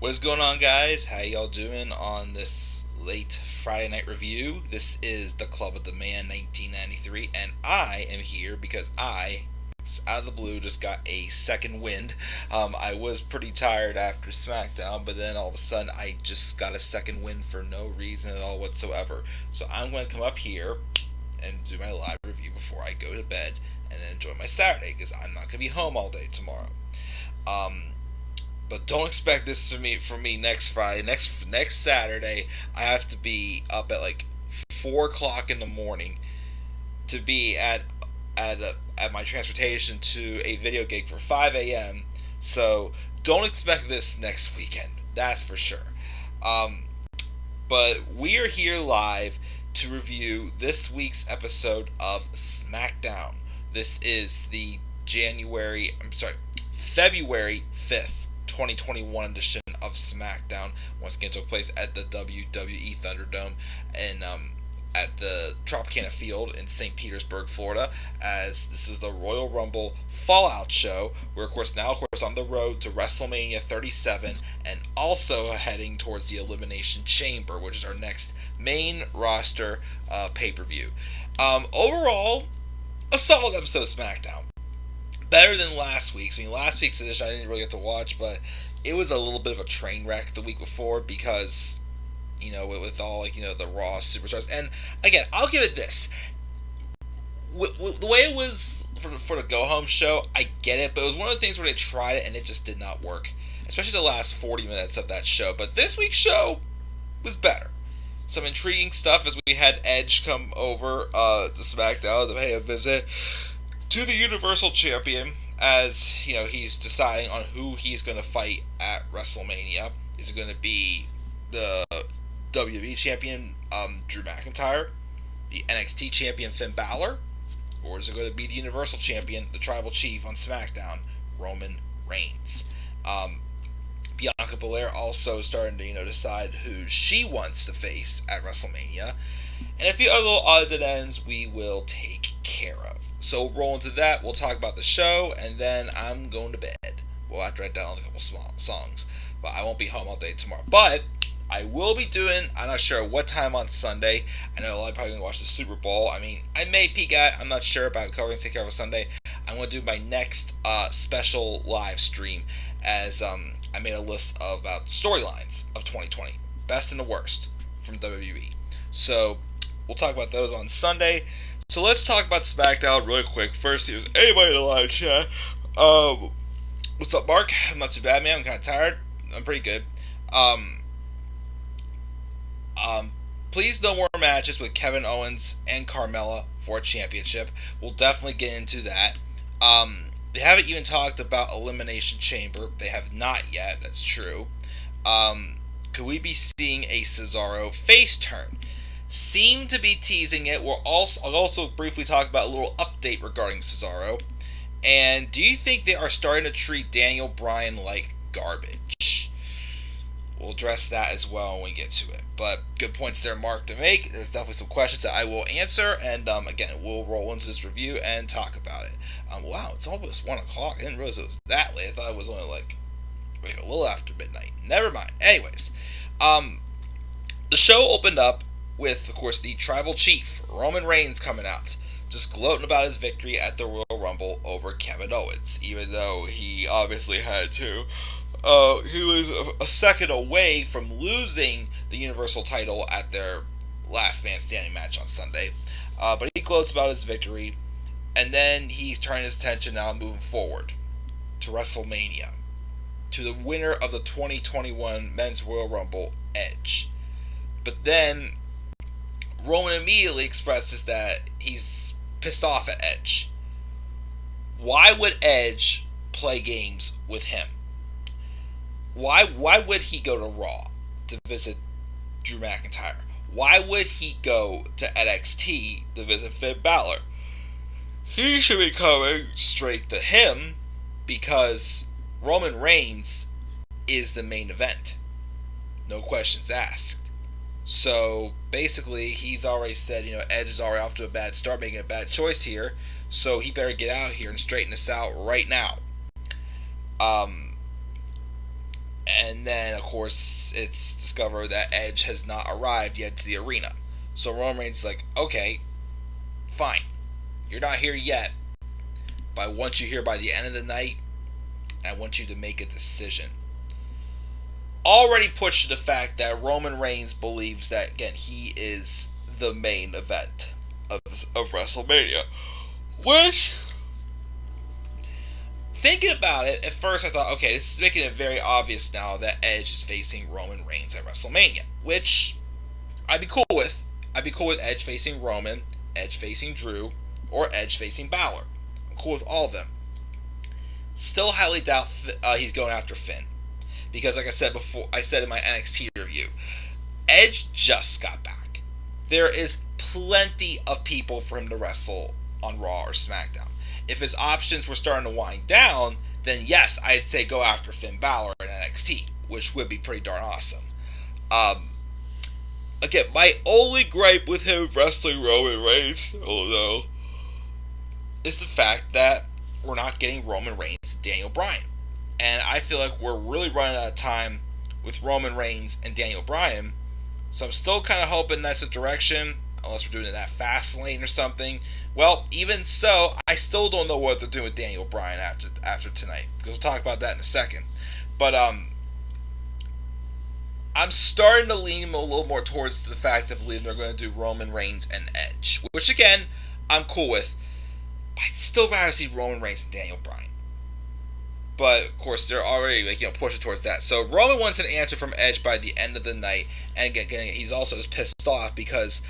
What is going on, guys? How y'all doing on this late Friday night review? This is the Club of the Man 1993, and I am here because I, out of the blue, just got a second wind. I was pretty tired after Smackdown, but then all of a sudden I just got a second wind for no reason at all whatsoever. So I'm going to come up here and do my live review before I go to bed and then enjoy my Saturday because I'm not going to be home all day tomorrow. But don't expect this from me next Friday. Next Saturday, I have to be up at like 4 o'clock in the morning to be at my transportation to a video gig for 5 a.m. So don't expect this next weekend. That's for sure. But we are here live to review this week's episode of Smackdown. This is the February 5th. 2021 edition of Smackdown. Once again, took place at the WWE ThunderDome and at the Tropicana Field in St. Petersburg, Florida, as this is the Royal Rumble Fallout show. We're of course on the road to WrestleMania 37 and also heading towards the Elimination Chamber, which is our next main roster pay-per-view. Overall, a solid episode of Smackdown. Better than last week's. I mean, last week's edition I didn't really get to watch, but it was a little bit of a train wreck the week before because, with all, the Raw superstars. And, again, I'll give it this. The way it was for the go-home show, I get it, but it was one of the things where they tried it and it just did not work. Especially the last 40 minutes of that show. But this week's show was better. Some intriguing stuff as we had Edge come over to SmackDown to pay a visit to the Universal Champion, as he's deciding on who he's going to fight at WrestleMania. Is it going to be the WWE Champion Drew McIntyre, the NXT Champion Finn Balor, or is it going to be the Universal Champion, the Tribal Chief on SmackDown, Roman Reigns? Bianca Belair also starting to decide who she wants to face at WrestleMania, and a few other little odds and ends we will take care of. So we'll roll into that. We'll talk about the show, and then I'm going to bed. We'll have to write down a couple small songs, but I won't be home all day tomorrow. But I will be doing, I'm not sure what time on Sunday. I know a lot of people are going to watch the Super Bowl. I mean, I may peek at, I'm not sure about covering Take Care of a Sunday. I'm going to do my next special live stream as I made a list of about storylines of 2020. Best and the worst from WWE. So we'll talk about those on Sunday. So let's talk about SmackDown really quick. First, here's anybody in the live chat. What's up, Mark? I'm not too bad, man. I'm kind of tired. I'm pretty good. Please no more matches with Kevin Owens and Carmella for a championship. We'll definitely get into that. They haven't even talked about Elimination Chamber. They have not yet. That's true. Could we be seeing a Cesaro face turn? Seem to be teasing it. I'll also briefly talk about a little update regarding Cesaro. And do you think they are starting to treat Daniel Bryan like garbage? We'll address that as well when we get to it. But good points there, Mark, to make. There's definitely some questions that I will answer. And again, we'll roll into this review and talk about it. Wow, it's almost 1 o'clock. I didn't realize it was that late. I thought it was only like a little after midnight. Never mind. Anyways, the show opened up with, of course, the Tribal Chief, Roman Reigns, coming out, just gloating about his victory at the Royal Rumble over Kevin Owens, even though he obviously had to. He was a second away from losing the Universal title at their last man standing match on Sunday. But he gloats about his victory, and then he's turning his attention now moving forward to WrestleMania, to the winner of the 2021 Men's Royal Rumble, Edge. But then Roman immediately expresses that he's pissed off at Edge. Why would Edge play games with him? Why would he go to Raw to visit Drew McIntyre? Why would he go to NXT to visit Finn Balor? He should be coming straight to him because Roman Reigns is the main event. No questions asked. So basically, he's already said, Edge is already off to a bad start, making a bad choice here. So he better get out of here and straighten this out right now. And And then, of course, it's discovered that Edge has not arrived yet to the arena. So Roman Reigns is like, okay, fine. You're not here yet, but I want you here by the end of the night, and I want you to make a decision. Already pushed to the fact that Roman Reigns believes that, again, he is the main event of WrestleMania. Which, thinking about it, at first I thought, okay, this is making it very obvious now that Edge is facing Roman Reigns at WrestleMania. Which I'd be cool with. I'd be cool with Edge facing Roman, Edge facing Drew, or Edge facing Balor. I'm cool with all of them. Still highly doubt he's going after Finn. Because like I said before, I said in my NXT review, Edge just got back. There is plenty of people for him to wrestle on Raw or SmackDown. If his options were starting to wind down, then yes, I'd say go after Finn Balor in NXT, which would be pretty darn awesome. Again, my only gripe with him wrestling Roman Reigns, is the fact that we're not getting Roman Reigns and Daniel Bryan. And I feel like we're really running out of time with Roman Reigns and Daniel Bryan. So I'm still kind of hoping that's a direction, unless we're doing it that fast lane or something. Well, even so, I still don't know what they're doing with Daniel Bryan after tonight. Because we'll talk about that in a second. But I'm starting to lean a little more towards the fact that I believe they're going to do Roman Reigns and Edge. Which again, I'm cool with. But I'd still rather see Roman Reigns and Daniel Bryan. But, of course, they're already pushing towards that. So, Roman wants an answer from Edge by the end of the night. And again, he's also pissed off because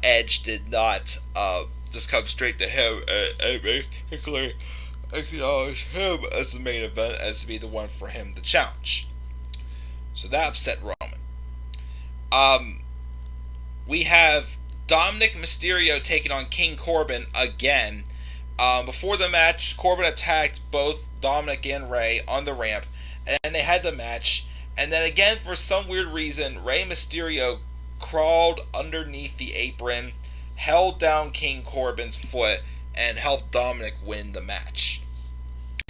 Edge did not just come straight to him and basically acknowledge him as the main event, as to be the one for him to challenge. So, that upset Roman. We have Dominick Mysterio taking on King Corbin again. Before the match, Corbin attacked both Dominic and Rey on the ramp, and they had the match. And then again, for some weird reason, Rey Mysterio crawled underneath the apron, held down King Corbin's foot, and helped Dominic win the match.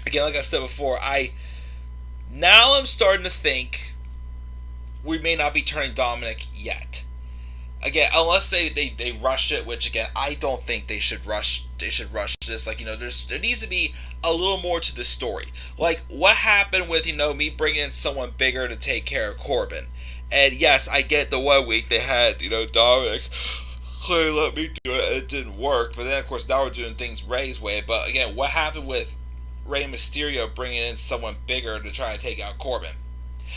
Again, like I said before, I'm starting to think we may not be turning Dominic yet. Again, unless they rush it, which again I don't think they should rush. They should rush this. There needs to be a little more to the story. Like what happened with me bringing in someone bigger to take care of Corbin. And yes, I get the 1 week they had Dominic clearly let me do it and it didn't work. But then of course now we're doing things Rey's way. But again, what happened with Rey Mysterio bringing in someone bigger to try to take out Corbin?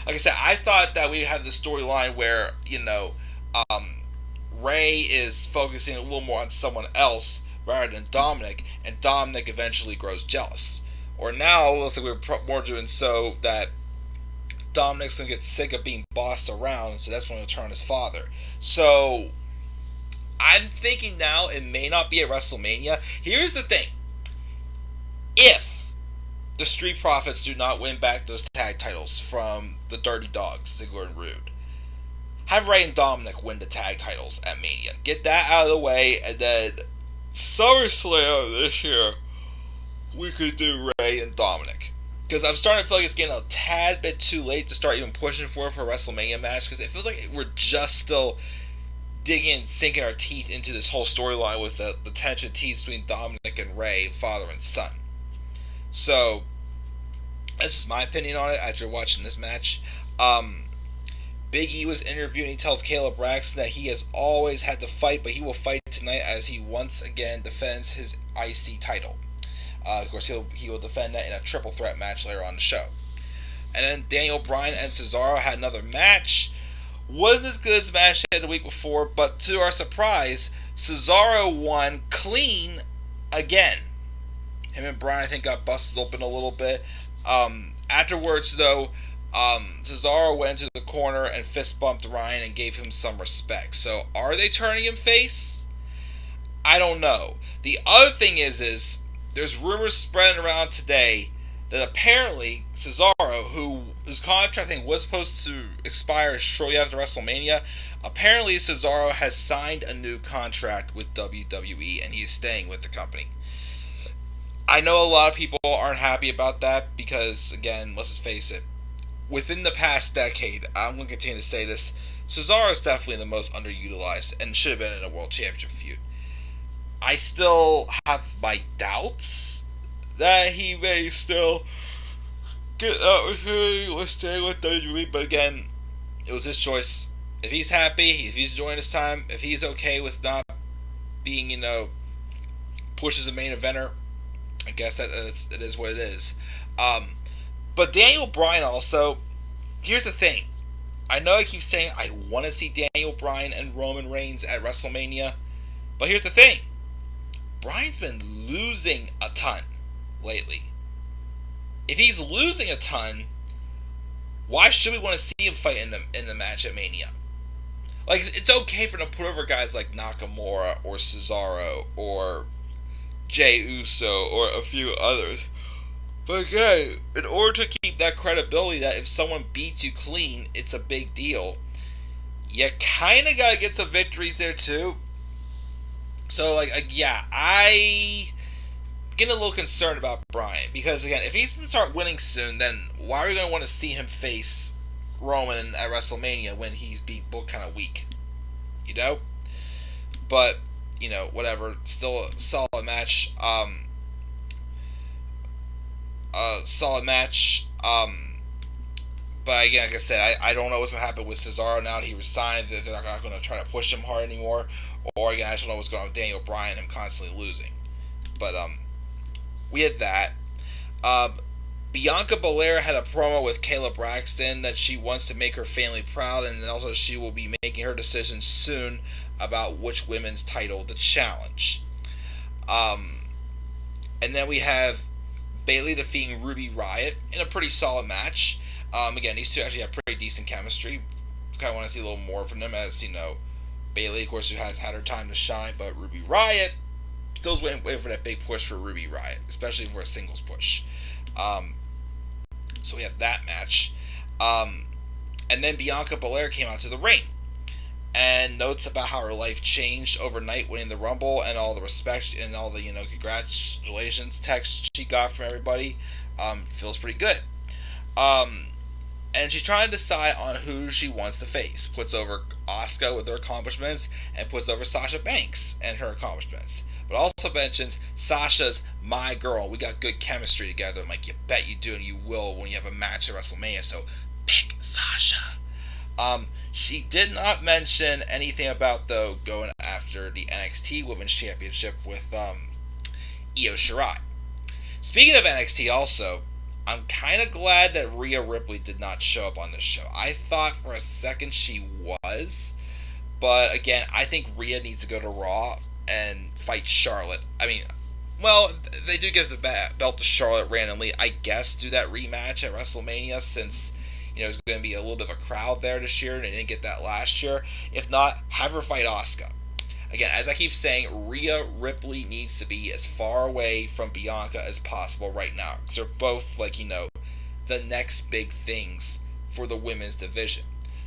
Like I said, I thought that we had the storyline where Rey is focusing a little more on someone else rather than Dominic, and Dominic eventually grows jealous. Or now, it looks like we're more doing so that Dominic's going to get sick of being bossed around, so that's when he'll turn on his father. So, I'm thinking now it may not be at WrestleMania. Here's the thing. If the Street Profits do not win back those tag titles from the Dirty Dogs, Ziggler and Rude, have Rey and Dominic win the tag titles at Mania. Get that out of the way, and then SummerSlam this year, we could do Rey and Dominic. Because I'm starting to feel like it's getting a tad bit too late to start even pushing for a WrestleMania match, because it feels like we're just still digging, sinking our teeth into this whole storyline with the tension teased between Dominic and Rey, father and son. So, that's just my opinion on it after watching this match. Big E was interviewed and he tells Caleb Braxton that he has always had to fight, but he will fight tonight as he once again defends his IC title. Of course, he will defend that in a triple threat match later on the show. And then Daniel Bryan and Cesaro had another match. Wasn't as good as the match they had the week before, but to our surprise, Cesaro won clean again. Him and Bryan, I think, got busted open a little bit. Afterwards, though, Cesaro went into the corner and fist bumped Ryan and gave him some respect. So, are they turning him face? I don't know. The other thing is there's rumors spreading around today that apparently Cesaro, whose contract I think was supposed to expire shortly after WrestleMania, apparently Cesaro has signed a new contract with WWE and he's staying with the company. I know a lot of people aren't happy about that because, again, let's just face it, within the past decade, I'm going to continue to say this, Cesaro is definitely the most underutilized and should have been in a World Championship feud. I still have my doubts that he may still get that opportunity with staying with WWE, but again, it was his choice. If he's happy, if he's enjoying his time, if he's okay with not being, pushed as a main eventer, I guess that is what it is. But Daniel Bryan also, here's the thing. I know I keep saying I want to see Daniel Bryan and Roman Reigns at WrestleMania, but here's the thing. Bryan's been losing a ton lately. If he's losing a ton, why should we want to see him fight in the match at Mania? Like, it's okay for them to put over guys like Nakamura or Cesaro or Jey Uso or a few others. But again, in order to keep that credibility that if someone beats you clean, it's a big deal, you kind of got to get some victories there too. So, I getting a little concerned about Bryan, because again, if he doesn't start winning soon, then why are we going to want to see him face Roman at WrestleMania when he's being booked kind of weak? But whatever, still a solid match. But again, like I said, I don't know what's going to happen with Cesaro now that he resigned, that they're not going to try to push him hard anymore, or again, I don't know what's going on with Daniel Bryan, him constantly losing. But we had that. Bianca Belair had a promo with Kayla Braxton that she wants to make her family proud, and also she will be making her decision soon about which women's title to challenge. And then we have Bayley defeating Ruby Riott in a pretty solid match. Again, these two actually have pretty decent chemistry. Kind of want to see a little more from them, as Bayley, of course, who has had her time to shine, but Ruby Riott still waiting for that big push for Ruby Riott, especially for a singles push. So we have that match. And then Bianca Belair came out to the ring and notes about how her life changed overnight winning the Rumble, and all the respect and all the congratulations texts she got from everybody. Feels pretty good. And she's trying to decide on who she wants to face. Puts over Asuka with her accomplishments, and puts over Sasha Banks and her accomplishments. But also mentions Sasha's my girl. We got good chemistry together. I'm like, you bet you do, and you will when you have a match at WrestleMania. So pick Sasha. She did not mention anything about, though, going after the NXT Women's Championship with Io Shirai. Speaking of NXT, also, I'm kind of glad that Rhea Ripley did not show up on this show. I thought for a second she was, but again, I think Rhea needs to go to Raw and fight Charlotte. I mean, well, they do give the belt to Charlotte randomly. I guess do that rematch at WrestleMania, since there's going to be a little bit of a crowd there this year, and they didn't get that last year. If not, have her fight Asuka. Again, as I keep saying, Rhea Ripley needs to be as far away from Bianca as possible right now, because they're both the next big things for the women's division.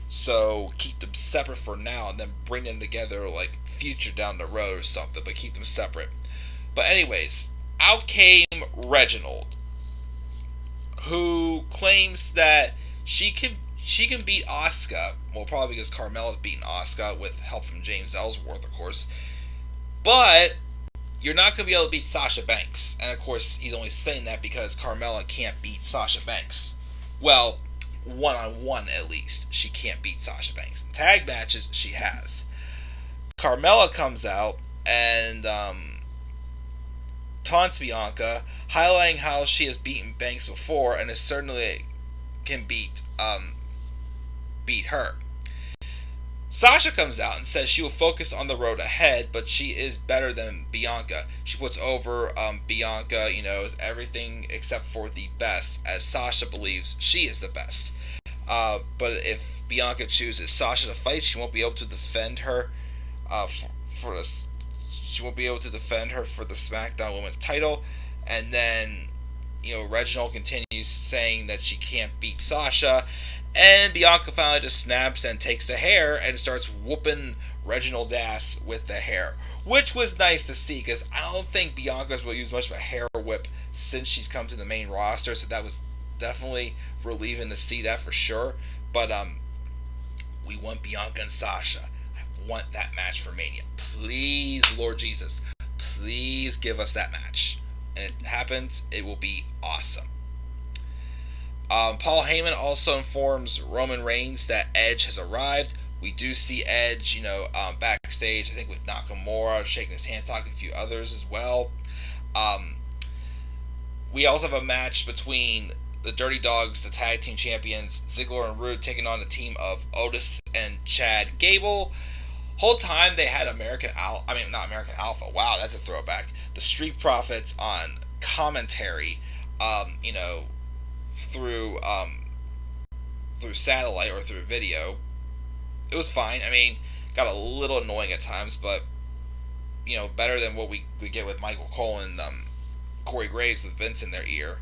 So keep them separate for now, and then bring them together future down the road or something, but keep them separate. But anyways, out came Reginald, who claims that she can beat Asuka, well, probably because Carmella's beaten Asuka with help from James Ellsworth, of course. But you're not going to be able to beat Sasha Banks. And of course, he's only saying that because Carmella can't beat Sasha Banks. Well, one-on-one at least, she can't beat Sasha Banks. In tag matches, she has. Carmella comes out and taunts Bianca, highlighting how she has beaten Banks before and is certainly can beat her. Sasha comes out and says she will focus on the road ahead, but she is better than Bianca. She puts over Bianca, as everything except for the best, as Sasha believes she is the best. But if Bianca chooses Sasha to fight, she won't be able to defend her She won't be able to defend her for the Smackdown Women's title. And then Reginald continues saying that she can't beat Sasha, and Bianca finally just snaps and takes the hair and starts whooping Reginald's ass with the hair, which was nice to see, because I don't think Bianca's will use much of a hair whip since she's come to the main roster, so that was definitely relieving to see that for sure. But we want Bianca and Sasha. I want that match for Mania. Please, Lord Jesus, please give us that match. And it happens, it will be awesome. Paul Heyman also informs Roman Reigns that Edge has arrived. We do see Edge, backstage, I think with Nakamura, shaking his hand, talking to a few others as well. We also have a match between the Dirty Dogs, the tag team champions, Ziggler and Rude, taking on the team of Otis and Chad Gable. Whole time they had not American Alpha. Wow, that's a throwback. The Street Profits on commentary, through satellite or through video. It was fine. I mean, got a little annoying at times, but better than what we get with Michael Cole and Corey Graves with Vince in their ear.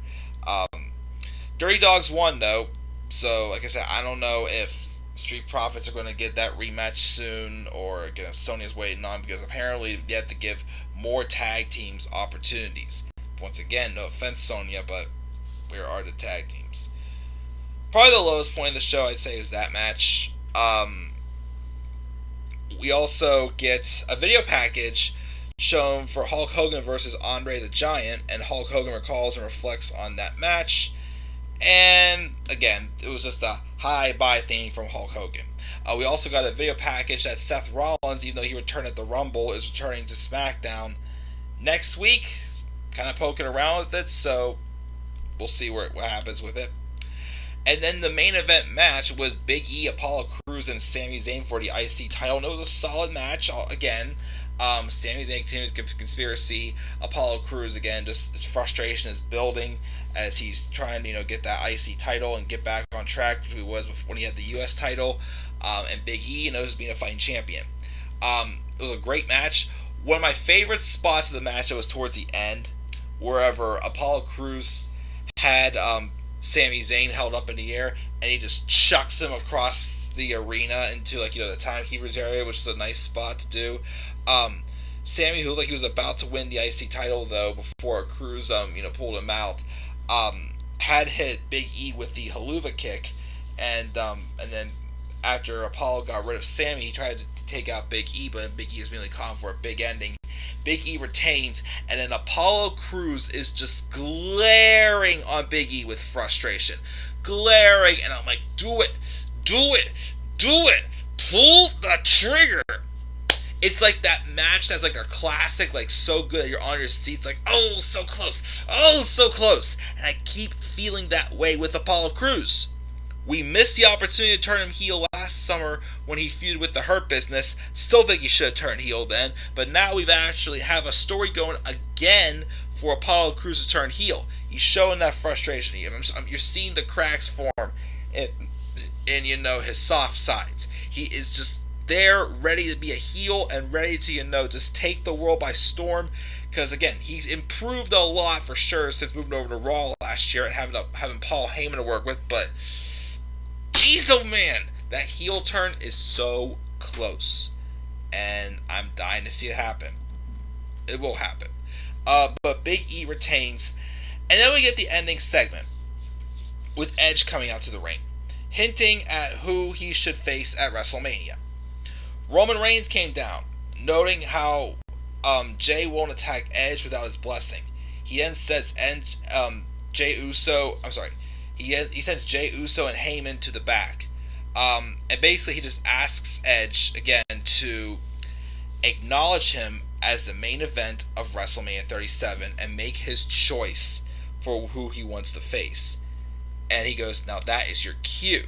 Dirty Dogs won though, so like I said, I don't know if Street Profits are going to get that rematch soon, or again, Sonya's waiting on, because apparently they have to give more tag teams opportunities. Once again, no offense, Sonya, but where are the tag teams? Probably the lowest point of the show, I'd say, is that match. We also get a video package shown for Hulk Hogan versus Andre the Giant, and Hulk Hogan recalls and reflects on that match. And again, it was just a hi-bye thing from Hulk Hogan. We also got a video package that Seth Rollins, even though he returned at the Rumble, is returning to SmackDown next week. Kind of poking around with it, so we'll see what happens with it. And then the main event match was Big E, Apollo Crews, and Sami Zayn for the IC title. And it was a solid match. Again, Sami Zayn continues conspiracy. Apollo Crews, again, just his frustration is building as he's trying to get that IC title and get back on track, which he was when he had the US title. And Big E knows being a fighting champion. It was a great match. One of my favorite spots of the match that was towards the end, wherever Apollo Crews had Sami Zayn held up in the air, and he just chucks him across the arena into the timekeeper's area, which is a nice spot to do. Sami, who looked like he was about to win the IC title though before Crews pulled him out, had hit Big E with the haluva kick, and then after Apollo got rid of Sami, he tried to take out Big E, but Big E is merely calling for a big ending. Big E retains, and then Apollo Crews is just glaring on Big E with frustration. Glaring, and I'm like, do it, pull the trigger. It's like that match that's like a classic, like so good that you're on your seats, like, oh, so close. And I keep feeling that way with Apollo Crews. We missed the opportunity to turn him heel last summer when he feuded with the Hurt Business. Still think he should have turned heel then, but now we've actually have a story going again for Apollo Crews to turn heel. He's showing that frustration. You're seeing the cracks form in his soft sides. He is just there, ready to be a heel and ready to just take the world by storm. Because again, he's improved a lot for sure since moving over to Raw last year and having Paul Heyman to work with, but jeez, oh man, that heel turn is so close, and I'm dying to see it happen. It will happen. But Big E retains, and then we get the ending segment with Edge coming out to the ring, hinting at who he should face at WrestleMania. Roman Reigns came down, noting how Jay won't attack Edge without his blessing. He then says He sends Jey Uso and Heyman to the back. And basically he just asks Edge, again, to acknowledge him as the main event of WrestleMania 37 and make his choice for who he wants to face. And he goes, now that is your cue.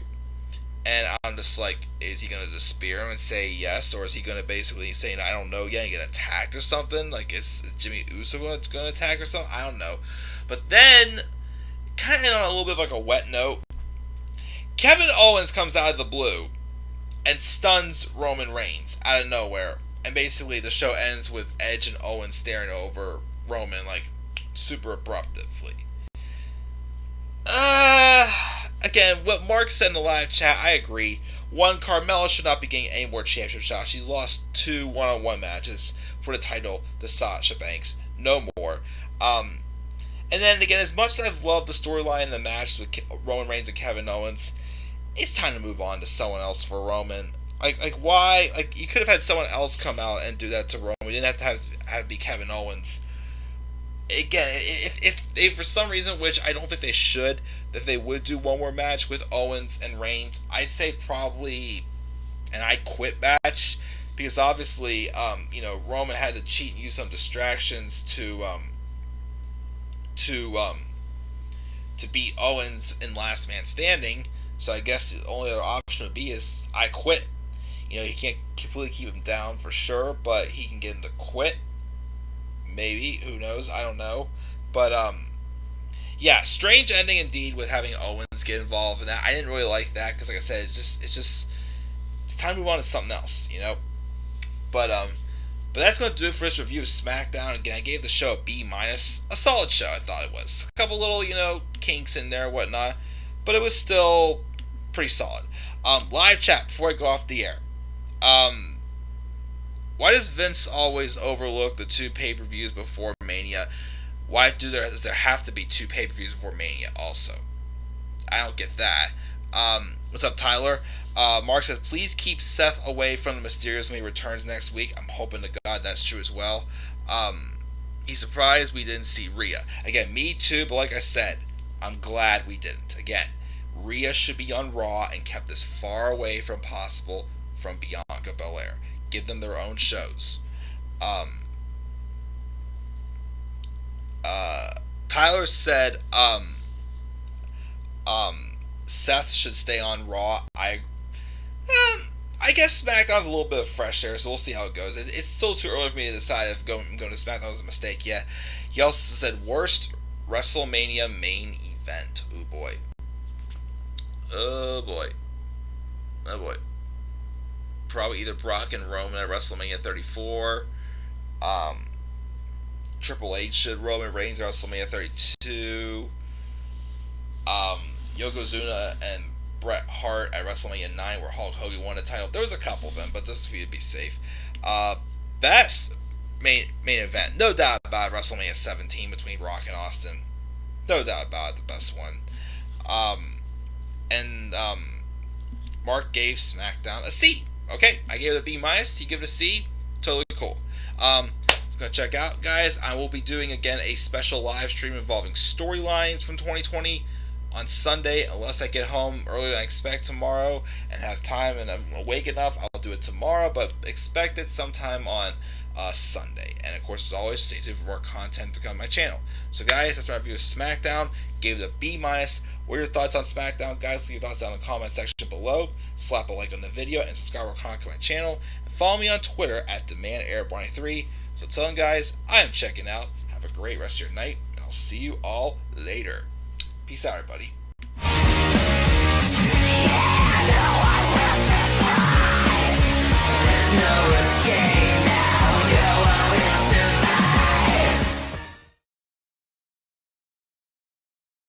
And I'm just like, is he going to just spear him and say yes? Or is he going to basically say, I don't know yet, and get attacked or something? Like, is Jimmy Uso going to attack or something? I don't know. But then, kind of on a little bit of like a wet note, Kevin Owens comes out of the blue and stuns Roman Reigns out of nowhere. And basically the show ends with Edge and Owens staring over Roman like super abruptly. Again, what Mark said in the live chat, I agree. One, Carmella should not be getting any more championship shots. She's lost 2 one-on-one matches for the title to Sasha Banks. No more. And And then again, as much as I've loved the storyline in the match with Roman Reigns and Kevin Owens, it's time to move on to someone else for Roman. Like why? Like, you could have had someone else come out and do that to Roman. We didn't have to have it be Kevin Owens. Again, if they, for some reason, which I don't think they should, that they would do one more match with Owens and Reigns, I'd say probably an I Quit match, because obviously, Roman had to cheat and use some distractions to beat Owens in Last Man Standing. So I guess the only other option would be is I Quit. He can't completely keep him down for sure, but he can get him to quit. Maybe, who knows? I don't know. But yeah, strange ending indeed with having Owens get involved in that. I didn't really like that because, like I said, it's time to move on to something else, But that's going to do it for this review of SmackDown. Again, I gave the show a B-, a solid show. I thought it was a couple little kinks in there and whatnot, but it was still pretty solid. Live chat before I go off the air. Why does Vince always overlook the 2 pay-per-views before Mania? Why does there have to be 2 pay-per-views before Mania also? I don't get that. What's up, Tyler? Mark says, please keep Seth away from the Mysterios when he returns next week. I'm hoping to God that's true as well. He's surprised we didn't see Rhea. Again, me too, but like I said, I'm glad we didn't. Again, Rhea should be on Raw and kept as far away from possible from Bianca Belair. Give them their own shows. Tyler said Seth should stay on Raw. I guess SmackDown's a little bit of fresh air, so we'll see how it goes. It's still too early for me to decide if going to SmackDown was a mistake yet. He also said worst WrestleMania main event. Oh boy. Oh boy. Oh boy. Probably either Brock and Roman at WrestleMania 34. Triple H should Roman Reigns at WrestleMania 32. Yokozuna and Bret Hart at WrestleMania 9, where Hulk Hogan won the title. There was a couple of them, but just for you to be safe. Best main event, no doubt about it, WrestleMania 17 between Rock and Austin. No doubt about it, the best one. Mark gave SmackDown a C. Okay, I gave it a B-, he gave it a C. Totally cool. Let's go check out, guys. I will be doing again a special live stream involving storylines from 2020 on Sunday, unless I get home earlier than I expect tomorrow and have time and I'm awake enough. I'll do it tomorrow, but expect it sometime on Sunday. And of course, as always, stay tuned for more content to come on my channel. So guys, that's my review of SmackDown. Gave it a B-. What are your thoughts on SmackDown, guys? Leave your thoughts down in the comment section below. Slap a like on the video and subscribe or comment to my channel. And follow me on Twitter at DemandAir23. So till then, guys, I am checking out. Have a great rest of your night, and I'll see you all later. Peace out, everybody.